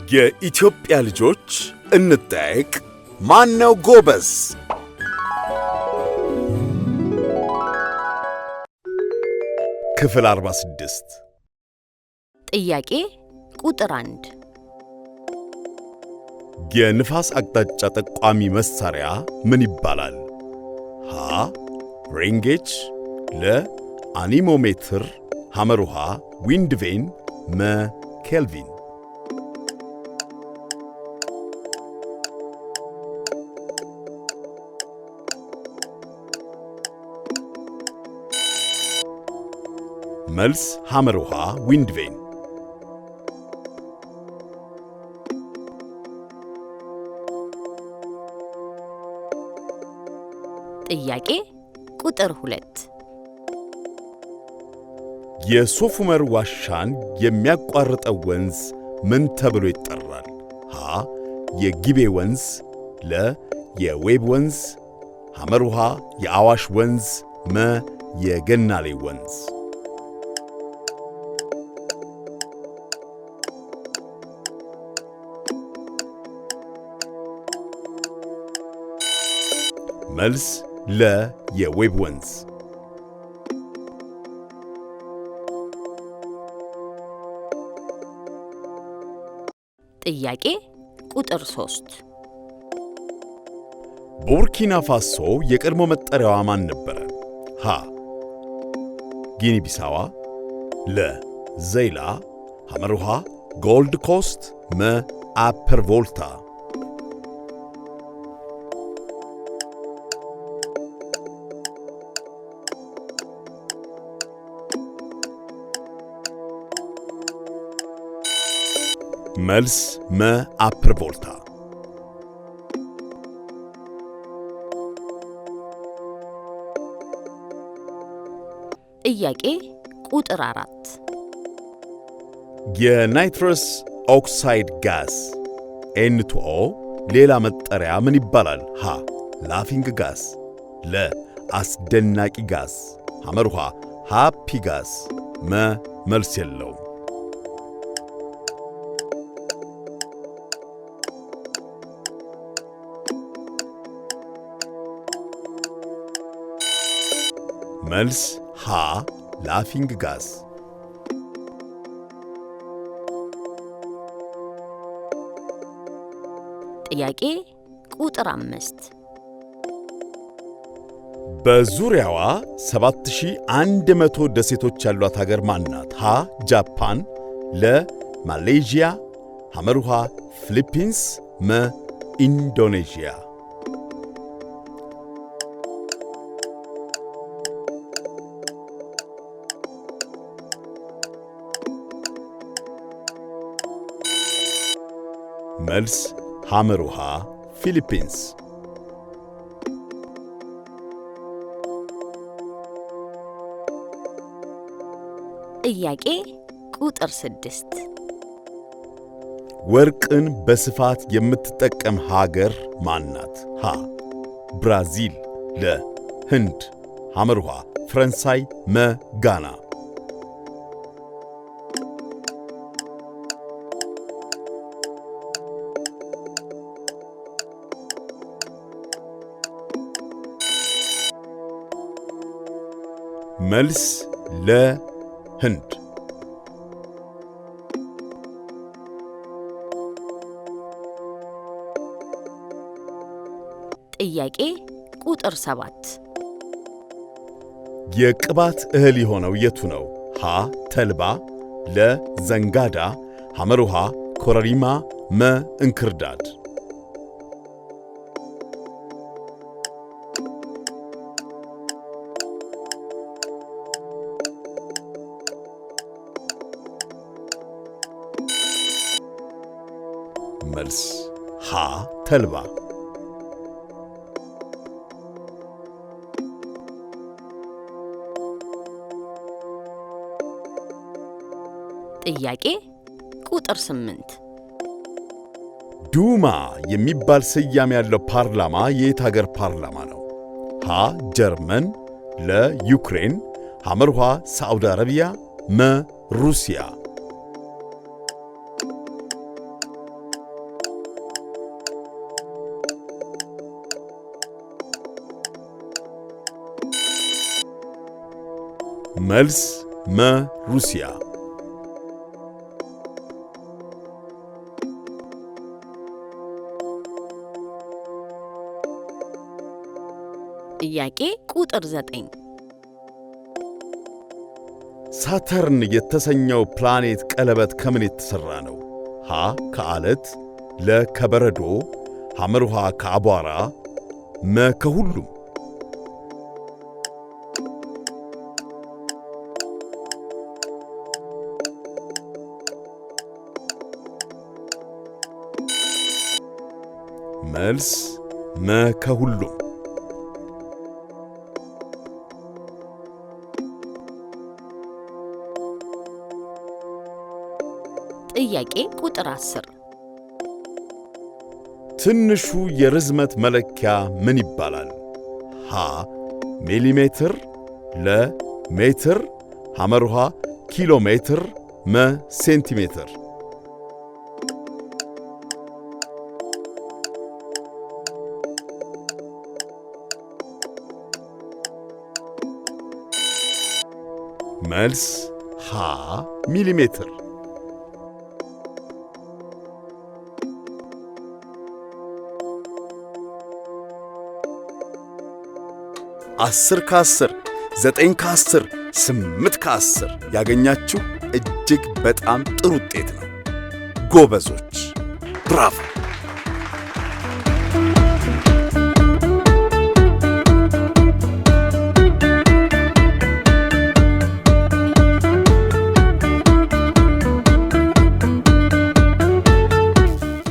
የኢትዮጵያ ልጆች እንጠይቅ። ማነው ጎበዝ? ክፍል 46 ጥያቄ ቁጥር 1 የንፋስ አቅጣጫ ጠቋሚ መሳሪያ ምን ይባላል? ሀ ሬንጌጅ፣ ለ አኒሞሜትር፣ ሐመሩሃ ዊንድ ቬን፣ መ ኬልቪን። መልስ ሐመሩሃ ዊንድ ቬን። ጥያቄ ቁጥር 2 የሶፍ ዑመር ዋሻን የሚያቋርጠው ወንዝ ምን ተብሎ ይጠራል? ሀ የጊቤ ወንዝ፣ ለ የዌብ ወንዝ፣ ሐመሩሃ የአዋሽ ወንዝ፣ መ የገናሌ ወንዝ። መልስ ለ የዌብ ወንዝ። ጥያቄ ቁጥር 3 ቡርኪና ፋሶ የቀድሞ መጠሪያዋ ማን ነበረ? ሀ ጊኒ ቢሳዋ፣ ለ ዘይላ፣ ሐመሩሃ ጎልድ ኮስት፣ መ አፐር ቮልታ። መልስ መ አፐር ቮልታ። ጥያቄ ቁጥር 4 የናይትረስ ኦክሳይድ ጋዝ N2O ሌላ መጠሪያ ምን ይባላል? ሀ ላፊንግ ጋዝ፣ ለ አስደናቂ ጋዝ፣ ሐመሩሃ ሃፒ ጋዝ፣ መ መልስ የለውም። መልስ ሃ ላፊንግ ጋዝ። ጥያቄ ቁጥር 5 በዙሪያዋ 7100 ደሴቶች ያሏት ሀገር ማናት? ሀ ጃፓን፣ ለ ማሌዥያ፣ ሐመሩሃ ፊሊፒንስ፣ መ ኢንዶኔዥያ። መልስ ሐመሩሃ ፊሊፒንስ። ጥያቄ ቁጥር 6 ወርቅን በስፋት የምትጠቀም ሀገር ማናት? ሀ ብራዚል፣ ለ ህንድ፣ ሐመሩሃ ፈረንሳይ፣ መ ጋና። መልስ ለ ህንድ። ጥያቄ ቁጥር 7 የቅባት እህል የሆነው የቱ ነው? ሀ ተልባ፣ ለ ዘንጋዳ፣ ሐመሩሃ ኮረሪማ፣ መ እንክርዳድ። መልስ ሃ ተልባ። ጥያቄ ቁጥር 8 ዱማ የሚባል ስያሜ ያለው ፓርላማ የየት ሀገር ፓርላማ ነው? ሀ ጀርመን፣ ለ ዩክሬን፣ ሐመሩሃ ሳዑዲ አረቢያ፣ መ ሩሲያ። መልስ መ ሩሲያ። ጥያቄ ቁጥር 9 ሳተርን የተሰኘው ፕላኔት ቀለበት ከምን የተሰራ ነው? ሀ ከአለት፣ ለ ከበረዶ፣ ሐመርሃ ከአቧራ፣ መ ከሁሉም። መልስ መ ከሁሉም። ጥያቄ ቁጥር 10 ትንሹ የርዝመት መለኪያ ምን ይባላል? ሀ ሚሊሜትር፣ ለ ሜትር፣ ሐመርሃ ኪሎ ሜትር፣ መ ሴንቲሜትር። መልስ ሀ ሚሊሜትር። 10 ከ10 9 ከ10 8 ከ10 ያገኛችሁ እጅግ በጣም ጥሩ ውጤት ነው። ጎበዞች፣ ብራቮ!